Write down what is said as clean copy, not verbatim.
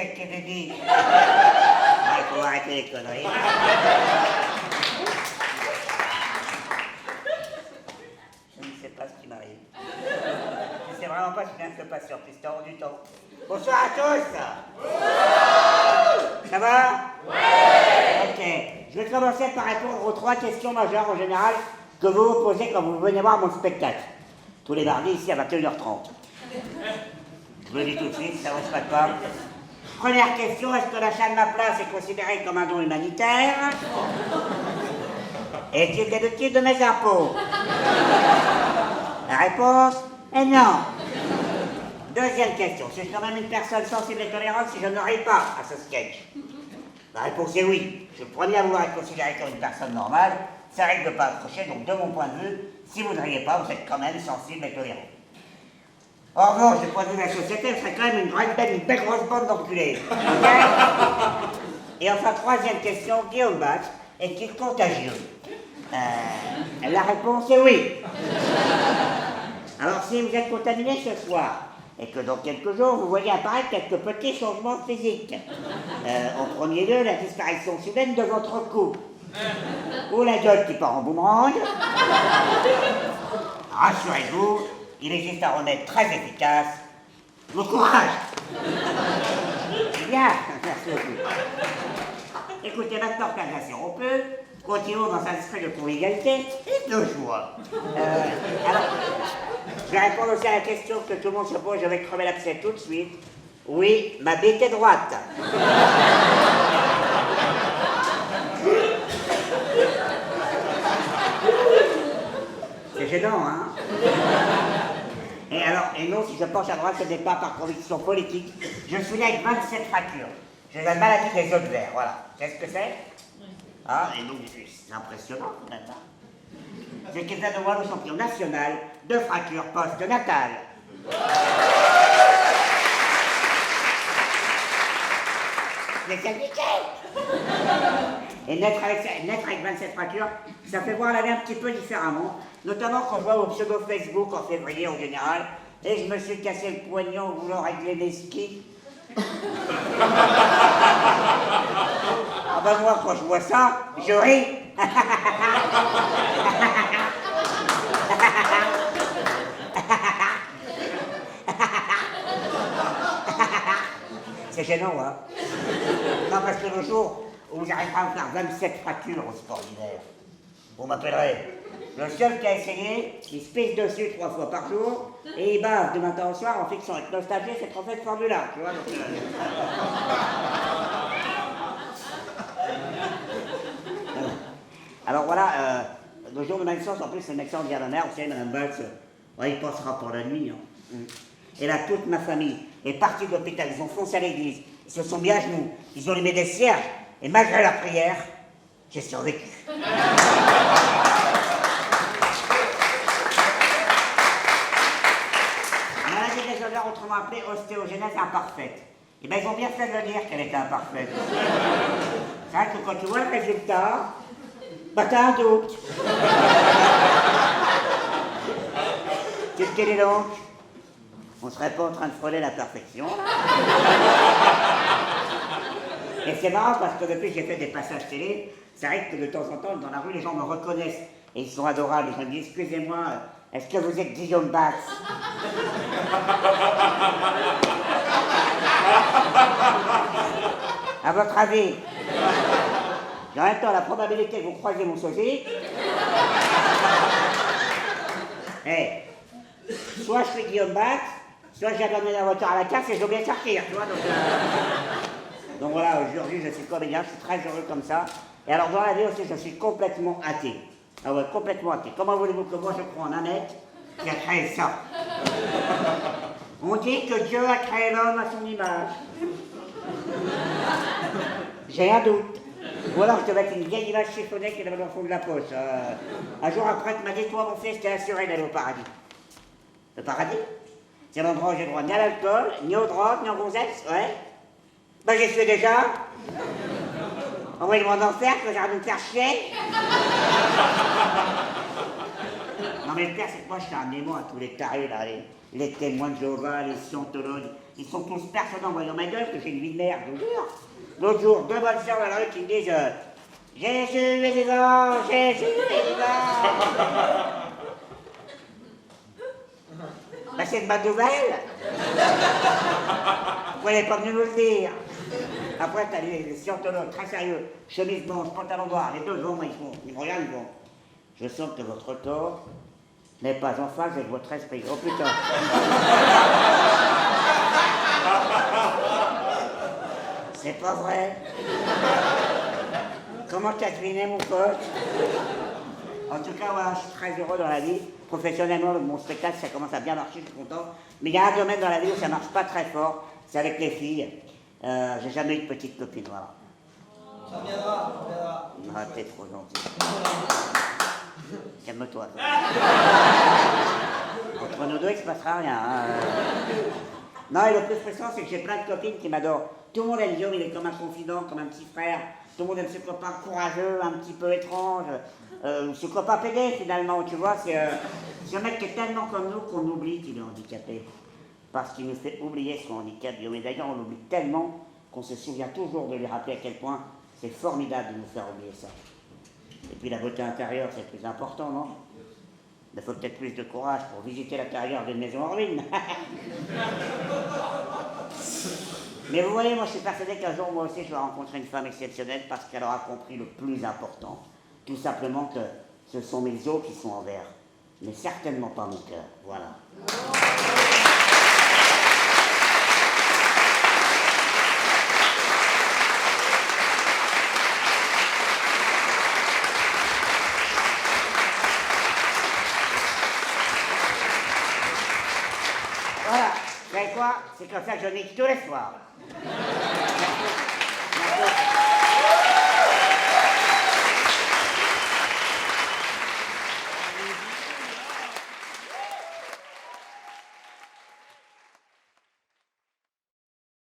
c'est que j'ai dit. Il faut arrêter les conneries. Je ne sais pas ce qui m'arrive. Je ne sais vraiment pas ce qui vient de se passer en plus, c'est hors du temps. Bonsoir à tous. Ça va? Ouais. Ok. Je vais commencer par répondre aux 3 questions majeures en général que vous vous posez quand vous venez voir mon spectacle. Tous les mardis ici à 21h30. Je vous le dis tout de suite, ça ne risque pas. Première question, est-ce que l'achat de ma place est considéré comme un don humanitaire? Est-il déductible de mes impôts? La réponse est non. Deuxième question, je suis quand même une personne sensible et tolérante si je ne ris pas à ce sketch? La réponse est oui. Je suis le premier à vouloir être considéré comme une personne normale. Ça risque de ne pas accrocher, donc de mon point de vue, si vous ne riez pas, vous êtes quand même sensible et tolérant. En revanche, du point de vue de la société, vous serez quand même une belle grosse bande d'enculés. Et enfin, troisième question, Guillaume Batz, est-il contagieux? La réponse est oui. Alors si vous êtes contaminé ce soir, et que dans quelques jours, vous voyez apparaître quelques petits changements physiques. En premier lieu, la disparition soudaine de votre cou. Ou la gueule qui part en boomerang. Rassurez-vous, il existe un remède très efficace. Le courage. Bien, merci beaucoup. Écoutez, maintenant que la nation on peut, continuons dans un esprit de convivialité et de joie. Alors, je vais répondre aussi à la question que tout le monde se pose, je vais crever l'abcès tout de suite. Oui, ma bite est droite. C'est gênant, hein? Et non, si je penche à droite, ce n'est pas par conviction politique. Je suis né avec 27 fractures. J'ai la maladie des os de verre, voilà. Tu sais ce que c'est? Ah, et donc, c'est impressionnant, quand même, hein? J'ai quelqu'un de moi le champion national de fracture post-natale. C'est compliqué. Et naître avec 27 fractures, ça fait voir la vie un petit peu différemment, notamment quand je vois au pseudo Facebook en février en général, et je me suis cassé le poignet en voulant régler mes skis. Ah ben moi, quand je vois ça, je ris. C'est gênant, hein? Non, parce que le jour où j'arriverai à me faire 27 fractures au sport d'hiver, vous m'appellerez. Le seul qui a essayé, il se pisse dessus 3 fois par jour, et il bave de matin au soir en fixant avec nostalgie ses trophées de Formule 1, tu vois, donc, Alors voilà, le jour de ma naissance, en plus, c'est une naissance vient de mère, vous savez, Mme Batz, il passera pour la nuit. Hein. Et là, toute ma famille est partie de l'hôpital, ils ont foncé à l'église, ils se sont mis à genoux, ils ont allumé des cierges, et malgré la prière, j'ai survécu. Maladie des odeurs, autrement appelée ostéogenèse imparfaite. Et bien, ils ont bien fait de le dire qu'elle était imparfaite. C'est vrai que quand tu vois le résultat, bah t'as un doute. Tu te dis donc, on serait pas en train de frôler la perfection, là? Et c'est marrant parce que depuis que j'ai fait des passages télé, ça arrive que de temps en temps, dans la rue, les gens me reconnaissent. Et ils sont adorables. Ils me disent, excusez-moi, est-ce que vous êtes Guillaume Batz? À votre avis? Et en même temps, la probabilité que vous croisiez mon sosie... soit je suis Guillaume Batz, soit j'ai amené la voiture à la casse et j'ai oublié de sortir, tu vois, donc voilà, aujourd'hui je suis comédien, je suis très heureux comme ça. Et alors dans la vie aussi, je suis complètement athée. Ah ouais, complètement athée. Comment voulez-vous que moi je crois en un être qui a créé ça? On dit que Dieu a créé l'homme à son image. J'ai un doute. Ou alors je devais être une vieille image chiffonnée qui est dans le fond de la poche. Un jour un prêtre m'a dit, toi mon fils, t'es assuré d'aller au paradis. Le paradis? C'est l'endroit où j'ai droit ni à l'alcool, ni aux drogues, ni aux gonzesses, ouais. Ben j'y suis déjà. Envoyez-moi en enfer, que j'arrête de me faire chier. Non mais le pire c'est que moi je suis un aimant à tous les tarés là, les témoins de Jéhovah, les scientologues, Ils sont tous persuadés en voyant ma gueule que j'ai une vie de merde, je vous jure. L'autre jour, deux bonnes sœurs dans la rue qui me disent Jésus est vivant, Jésus est vivant. Bah, c'est une bonne nouvelle. Vous n'êtes pas venu nous le dire. Après, t'as les scientologues très sérieux, chemise blanche, pantalon noir, les deux devant moi, ils me regardent, ils vont. Je sens que votre corps n'est pas en phase avec votre esprit. Oh putain. C'est pas vrai. Comment t'as deviné, mon pote? En tout cas, voilà, je suis très heureux dans la vie. Professionnellement, mon spectacle, ça commence à bien marcher, je suis content. Mais il y a un domaine dans la vie où ça marche pas très fort, c'est avec les filles. J'ai jamais eu de petite copine, voilà. Ça viendra, ça viendra. Ah, t'es trop gentil. Calme-toi. Entre nous deux, il se passera rien. Hein. Non, et le plus stressant, c'est que j'ai plein de copines qui m'adorent. Tout le monde aime Guillaume, il est comme un confident, comme un petit frère. Tout le monde aime ce copain courageux, un petit peu étrange. Ce copain pédé, finalement, tu vois. C'est un mec qui est tellement comme nous qu'on oublie qu'il est handicapé. Parce qu'il nous fait oublier son handicap, Guillaume. Et d'ailleurs, on l'oublie tellement qu'on se souvient toujours de lui rappeler à quel point c'est formidable de nous faire oublier ça. Et puis la beauté intérieure, c'est le plus important, non? Il faut peut-être plus de courage pour visiter l'intérieur d'une maison en ruine. Mais vous voyez, moi je suis persuadé qu'un jour, moi aussi, je vais rencontrer une femme exceptionnelle parce qu'elle aura compris le plus important. Tout simplement que ce sont mes os qui sont en verre, mais certainement pas mon cœur. Voilà. Voilà, vous savez quoi? C'est comme ça que je nique tous les soirs. Merci.